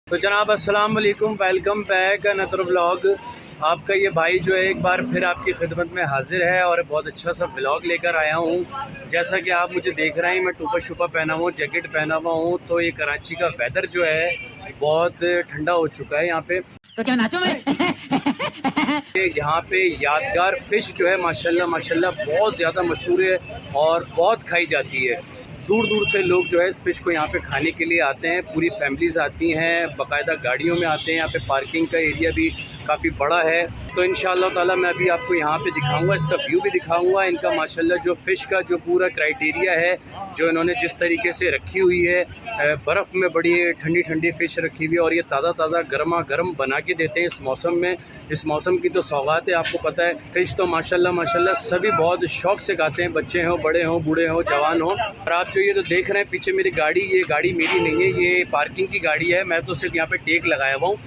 तो जनाब अस्सलाम वालेकुम, वेलकम बैक अनदर व्लॉग। आपका ये भाई जो है एक बार फिर आपकी खिदमत में हाजिर है और बहुत अच्छा सा व्लॉग लेकर आया हूँ। जैसा कि आप मुझे देख रहे हैं, मैं टोपा शुपा पहना हुआ हूँ, जैकेट पहना हुआ हूँ। तो ये कराची का वेदर जो है बहुत ठंडा हो चुका है यहाँ पे। तो क्या नाचो मैं? यहाँ पे यादगार फ़िश जो है माशाल्लाह माशाल्लाह बहुत ज़्यादा मशहूर है और बहुत खाई जाती है। दूर दूर से लोग जो है इस फ़िश को यहाँ पे खाने के लिए आते हैं। पूरी फैमिलीज़ आती हैं, बाकायदा गाड़ियों में आते हैं। यहाँ पे पार्किंग का एरिया भी काफ़ी बड़ा है। तो इंशाअल्लाह ताला मैं अभी आपको यहाँ पे दिखाऊंगा, इसका व्यू भी दिखाऊंगा। इनका माशाल्लाह जो फ़िश का जो पूरा क्राइटेरिया है, जो इन्होंने जिस तरीके से रखी हुई है, बर्फ़ में बड़ी ठंडी ठंडी फ़िश रखी हुई है और ये ताज़ा ताज़ा गर्मा गर्म बना के देते हैं इस मौसम में। इस मौसम की तो सौगात है, आपको पता है। फ़िश तो माशाल्लाह माशाल्लाह सभी बहुत शौक़ से खाते हैं, बच्चे हों, बड़े हों, बूढ़े हों, जवान हों। और आप जो ये तो देख रहे हैं पीछे मेरी गाड़ी, ये गाड़ी मेरी नहीं है, ये पार्किंग की गाड़ी है। मैं तो सिर्फ यहाँ पे टेक लगाया हुआ हूँ।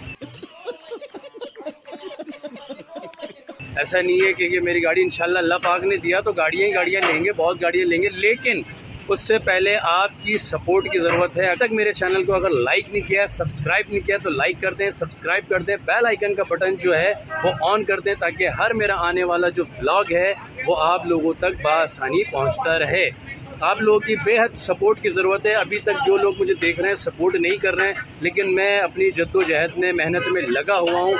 ऐसा नहीं है कि ये मेरी गाड़ी, इंशाल्लाह अल्लाह पाक ने दिया तो गाड़ियाँ ही गाड़ियाँ लेंगे, बहुत गाड़ियाँ लेंगे, लेकिन उससे पहले आपकी सपोर्ट की ज़रूरत है। अब तक मेरे चैनल को अगर लाइक नहीं किया, सब्सक्राइब नहीं किया तो लाइक कर दें, सब्सक्राइब कर दें, बेल आइकन का बटन जो है वो ऑन कर दें, ताकि हर मेरा आने वाला जो व्लॉग है वो आप लोगों तक बआसानी पहुँचता रहे। आप लोगों की बेहद सपोर्ट की ज़रूरत है। अभी तक जो लोग मुझे देख रहे हैं सपोर्ट नहीं कर रहे हैं, लेकिन मैं अपनी जद्दोजहद में, मेहनत में लगा हुआ हूँ।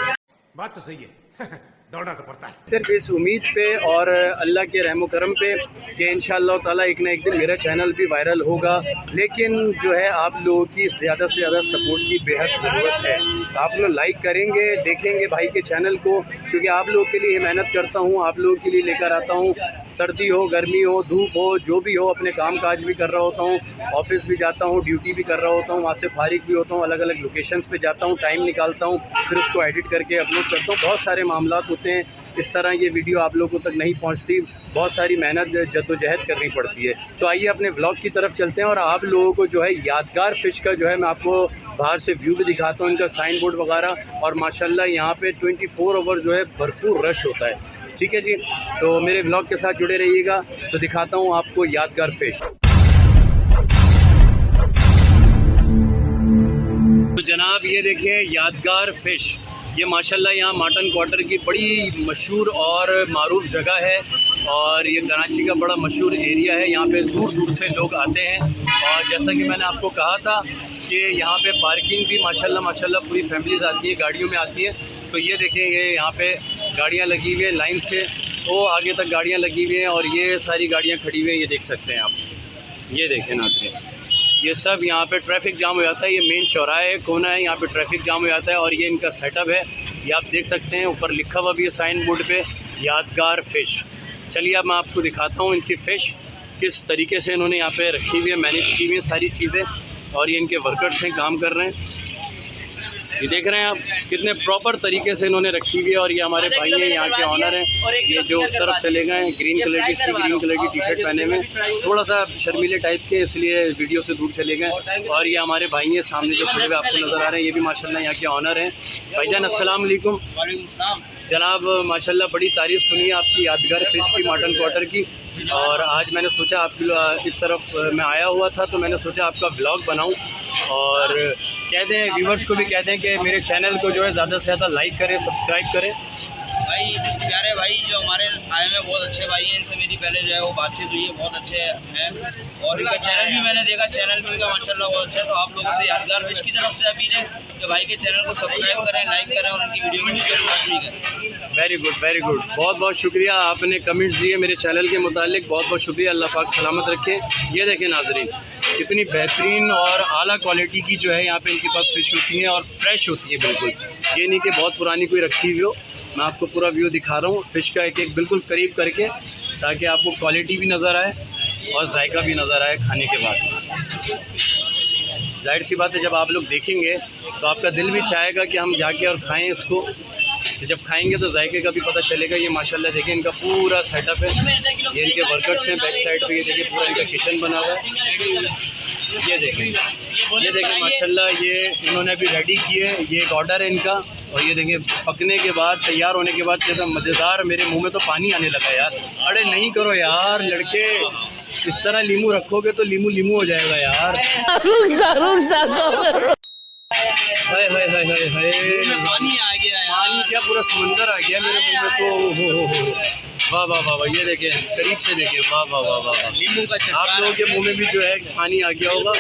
बात तो सही है। दौड़ना तो पड़ता है। सिर्फ इस उम्मीद पे और अल्लाह के रहम करम पे कि इंशाअल्लाह ताला एक ना एक दिन मेरा चैनल भी वायरल होगा। लेकिन जो है आप लोगों की ज़्यादा से ज़्यादा सपोर्ट की बेहद ज़रूरत है। आप लोग लाइक करेंगे, देखेंगे भाई के चैनल को, क्योंकि आप लोगों के लिए मेहनत करता हूँ, आप लोगों के लिए लेकर आता हूँ। सर्दी हो, गर्मी हो, धूप हो, जो भी हो, अपने काम काज भी कर रहा होता हूँ, ऑफिस भी जाता हूँ, ड्यूटी भी कर रहा होता हूँ, वहाँ से फारिग भी होता हूँ, अलग अलग लोकेशंस पे जाता हूँ, टाइम निकालता हूँ, फिर उसको एडिट करके अपलोड करता हूँ। बहुत सारे मामलात होते हैं, इस तरह ये वीडियो आप लोगों तक नहीं पहुंचती, बहुत सारी मेहनत जद्दोजहद करनी पड़ती है। तो आइए अपने व्लॉग की तरफ चलते हैं और आप लोगों को जो है यादगार फ़िश का जो है मैं आपको बाहर से व्यू भी दिखाता हूँ, इनका साइन बोर्ड वगैरह। और माशाल्लाह यहाँ पे 24 आवर जो है भरपूर रश होता है। ठीक है जी, तो मेरे व्लॉग के साथ जुड़े रहिएगा। तो दिखाता हूँ आपको यादगार फ़िश। तो जनाब ये देखें यादगार फ़िश, ये माशाल्लाह यहाँ माटन क्वार्टर की बड़ी मशहूर और मारूफ जगह है और ये कराची का बड़ा मशहूर एरिया है। यहाँ पे दूर दूर से लोग आते हैं और जैसा कि मैंने आपको कहा था कि यहाँ पे पार्किंग भी माशाल्लाह माशाल्लाह पूरी फैमिलीज़ आती है, गाड़ियों में आती है। तो ये देखें, ये यहाँ पे गाड़ियाँ लगी हुई हैं लाइन से, वो आगे तक गाड़ियाँ लगी हुई हैं और ये सारी गाड़ियाँ खड़ी हुई हैं, ये देख सकते हैं आप। ये देखें नाज़रीन, ये सब यहाँ पे ट्रैफिक जाम हो जाता है। ये मेन चौराहा है, कोना है, यहाँ पे ट्रैफिक जाम हो जाता है और ये इनका सेटअप है। ये आप देख सकते हैं, ऊपर लिखा हुआ भी है साइन बोर्ड पे यादगार फ़िश। चलिए अब मैं आपको दिखाता हूँ इनकी फ़िश किस तरीके से इन्होंने यहाँ पे रखी हुई है, मैनेज की हुई है सारी चीज़ें। और ये इनके वर्कर्स हैं, काम कर रहे हैं। ये देख रहे हैं आप कितने प्रॉपर तरीके से इन्होंने रखी हुई है। और ये हमारे भाई हैं, यहाँ के ऑनर हैं। ये जो उस तरफ चले गए हैं, ग्रीन कलर की ग्रीन कलर की टी शर्ट पहने में, थोड़ा सा शर्मीले टाइप के, इसलिए वीडियो से दूर चले गए। और ये हमारे भाई हैं सामने जो खड़े हुए आपको नज़र आ रहे हैं, ये भी माशाल्लाह यहाँ के ऑनर हैं। भाईजान अस्सलाम वालेकुम। जनाब माशाल्लाह बड़ी तारीफ़ सुनी आपकी यादगार फ़िश की, माटन क्वार्टर की। और आज मैंने सोचा आपकी इस तरफ मैं आया हुआ था, तो मैंने सोचा आपका ब्लॉग बनाऊं और कह दें व्यूवर्स को भी कह दें कि मेरे चैनल को जो है ज़्यादा से ज़्यादा लाइक करें, सब्सक्राइब करें। भाई प्यारे भाई जो हमारे आए हैं बहुत अच्छे भाई हैं, इनसे मेरी पहले जो है वो बातचीत हुई है, बहुत अच्छे हैं। और इनका चैनल भी मैंने देखा, चैनल भी इनका माशाल्लाह बहुत अच्छा है। तो आप लोगों से यादगार फ़िश की तरफ से अपील है कि भाई के चैनल को सब्सक्राइब करें, लाइक करें और उनकी वीडियो में शेयर लाजमी करें। वेरी गुड, वेरी गुड, बहुत बहुत शुक्रिया। आपने कमेंट्स दिए मेरे चैनल के मुतालिक, बहुत बहुत शुक्रिया। अल्लाह पाक सलामत रखे। ये देखें नाज़रीन, इतनी बेहतरीन और आला क्वालिटी की जो है यहाँ पे इनके पास फ़िश होती हैं और फ्रेश होती है बिल्कुल। ये नहीं कि बहुत पुरानी कोई रखी हुई हो। मैं आपको पूरा व्यू दिखा रहा हूँ फ़िश का, एक एक बिल्कुल करीब करके, ताकि आपको क्वालिटी भी नज़र आए और जायका भी नज़र आए खाने के बाद। जाहिर सी बात है, जब आप लोग देखेंगे तो आपका दिल भी चाहेगा कि हम जाके और खाएं इसको। तो जब खाएंगे तो जायके का भी पता चलेगा। ये माशाल्लाह देखिए इनका पूरा सेटअप है, ये इनके वर्कर्स हैं बैक साइड पे। ये देखिए पूरा इनका किचन बना हुआ है। ये देखें माशाल्लाह, ये इन्होंने अभी रेडी किए, ये एक ऑर्डर है इनका। और ये देखें पकने के बाद, तैयार होने के बाद कितना मज़ेदार, मेरे मुंह में तो पानी आने लगा यार। अरे नहीं करो यार लड़के, इस तरह लीमू रखोगे तो लीमू लीमू हो जाएगा यार। हाय हाय हाय हाय हाय, पानी आ गया यार। पानी क्या पूरा समंदर आ गया मेरे मुंह में तो। हो वाह वाह वाह वाह, ये देखें करीब से देखें, वाह वाह वाह वाह वाह। नींबू का आप लोगों के मुंह में भी जो है पानी आ गया होगा।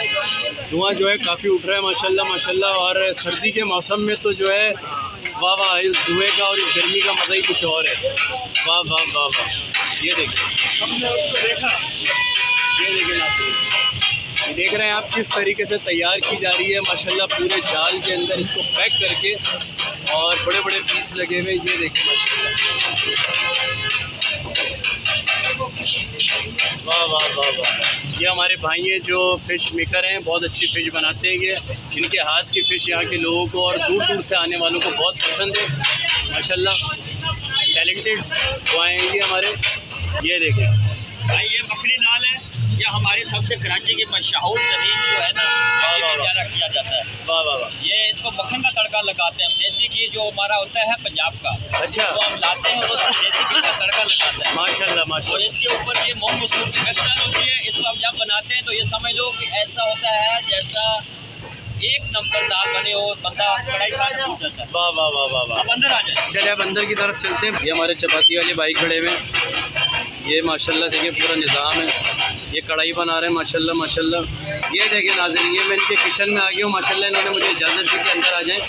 धुआं जो है काफ़ी उठ रहा है माशाल्लाह माशाल्लाह। और सर्दी के मौसम में तो जो है वाह वाह, इस धुएं का और इस गर्मी का मज़ा ही कुछ और है। वाह वाह वाह वाह, ये देखिए, ये देखें आप, ये देख रहे हैं आप किस तरीके से तैयार की जा रही है माशाल्लाह। पूरे जाल के अंदर इसको पैक करके और बड़े बड़े पीस लगे हुए, ये देखें माशाल्लाह। वाह वाह वाह वाह, ये हमारे भाई हैं जो फ़िश मेकर हैं, बहुत अच्छी फ़िश बनाते हैं ये। इनके हाथ की फ़िश यहाँ के लोगों को और दूर दूर से आने वालों को बहुत पसंद है माशाल्लाह। टैलेंटेड बॉय हैं ये हमारे। ये देखें भाई, ये मखनी दाल है, ये हमारी सबसे कराची की मशहूर तरीन जो है ना, ये ज़्यादा किया जाता है। वाह वाह वाह, ये इसको मक्खन का तड़का लगाते हैं, देसी घी जो हमारा होता है पंजाब का, अच्छा वो हम लाते हैं और उसमें देसी घी का तड़का लगाते हैं। माशाल्लाह और माशाल्लाह। इसके ऊपर ये मूंग मसूर की मिक्स दाल होती है। इसको हम जब बनाते हैं तो ये समझ लो कि ऐसा होता है जैसा एक नंबर दाल बने और बंदा कढ़ाई खा के उठ जाता है। वाह वाह वाह वाह वाह। अब अंदर आ जाए। चलिए अब अंदर की तरफ चलते हैं। ये हमारे चपाती वाले भाई खड़े हुए हैं, ये माशाल्लाह देखिए पूरा निज़ाम है। ये कढ़ाई बना रहे हैं माशाल्लाह माशाल्लाह। ये देखिए नाज़रीन, ये मैं इनके किचन में आ गया हूँ माशाल्लाह। इन्होंने मुझे इजाज़त दी कि अंदर आ जाएँ।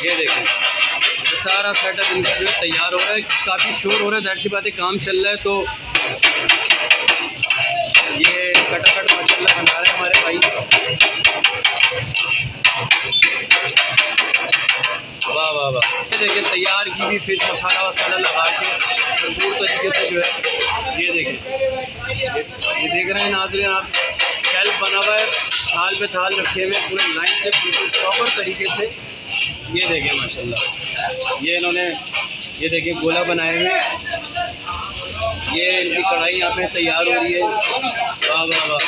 ये देखें, ये सारा सेटअप इनका जो है तैयार हो रहा है। काफ़ी शोर हो रहा है, जाहिर सी बात है काम चल रहा है। तो ये कटाकट माशाल्लाह बना रहे हैं हमारे भाई। वाह वाह वाह, ये देखिए तैयार की भी फ़िश मसाला वसाला लगा के भरपूर तरीके से जो है। ये देखें, ये देख रहे हैं नाज़रीन आप, शेल्फ बना हुआ है, थाल पे थाल रखे हुए पूरे लाइन से बिल्कुल प्रॉपर तरीके से। ये देखें माशाल्लाह, ये इन्होंने ये देखिए गोला बनाए हुए। ये इनकी कढ़ाई यहाँ पे तैयार हो रही है। वाह वाह वाह,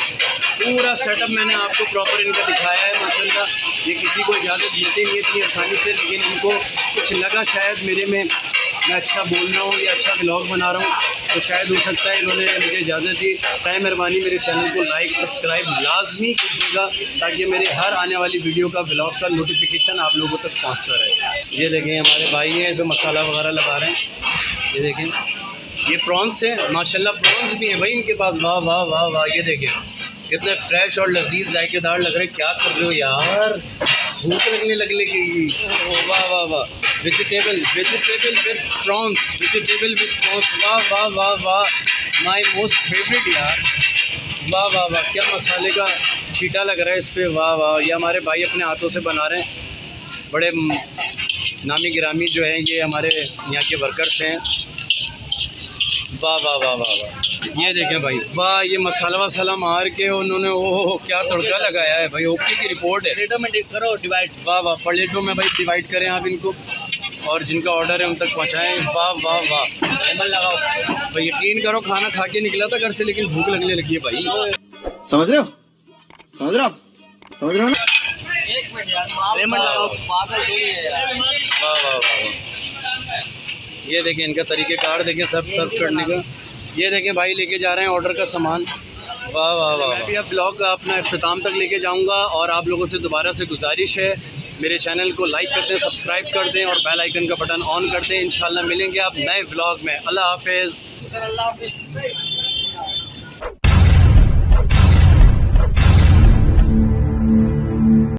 पूरा सेटअप मैंने आपको प्रॉपर इनका दिखाया है माशाल्लाह। ये किसी को इजाज़त देते नहीं इतनी आसानी से, लेकिन इनको कुछ लगा शायद मेरे में मैं अच्छा बोल रहा हूँ या अच्छा व्लॉग बना रहा हूँ, तो शायद हो सकता है इन्होंने मुझे इजाज़त दी। ताकि मेहरबानी मेरे चैनल को लाइक सब्सक्राइब लाजमी कीजिएगा, ताकि मेरे हर आने वाली वीडियो का व्लॉग का नोटिफिकेशन आप लोगों तक पहुँचता रहे। ये देखें हमारे भाई हैं जो मसाला वगैरह लगा रहे हैं। ये देखें, ये प्रॉन्स है माशाल्लाह, प्रॉन्स भी हैं भाई इनके पास। वाह वाह वाह वाह, ये देखें कितने फ्रेश और लजीज जायकेदार लग रहे हैं। क्या कर रहे हो यार, भूख लगने लगेगी। वाह वाह वाह, vegetable with prawns, vegetable with prawns. वाह वाह वाह वाह, माय मोस्ट फेवरेट यार। वाह वाह वाह, क्या मसाले का छीटा लग रहा है इस पर। वाह वाह, ये हमारे भाई अपने हाथों से बना रहे हैं। बड़े नामी गिरामी जो हैं ये हमारे यहाँ के वर्कर्स हैं। वाह वाह वाह वाह वाह, ये देखें भाई, वाह ये मसाला वसाला मार के उन्होंने ओह क्या तड़का लगाया है भाई। ओके की रिपोर्ट है। प्लेटों में करो डिवाइड। वाह वाह, प्लेटों में भाई डिवाइड करें आप इनको, और जिनका ऑर्डर है उन तक पहुँचाएँ। वाह वाह वाह, लेमन लगाओ भाई यकीन करो खाना खा के निकला था घर से, लेकिन भूख लगने लगी है भाई। समझ रहे हो, समझ रहे हो आप, समझ रहे हो ना। एक मिनट यार, लेमन लगाओ, पागल थोड़ी है यार। वाह वाह वाह, ये देखें इनका तरीक़ेकार देखें सर्व करने का। ये देखें भाई लेके जा रहे हैं ऑर्डर का सामान। वाह वाह वाह, मैं भी अब ब्लॉग का अपना अख्ताम तक लेके जाऊंगा, और आप लोगों से दोबारा से गुजारिश है मेरे चैनल को लाइक कर दें, सब्सक्राइब कर दें और बेल आइकन का बटन ऑन कर दें। इंशाल्लाह मिलेंगे आप नए ब्लॉग में। अल्लाह हाफिज़।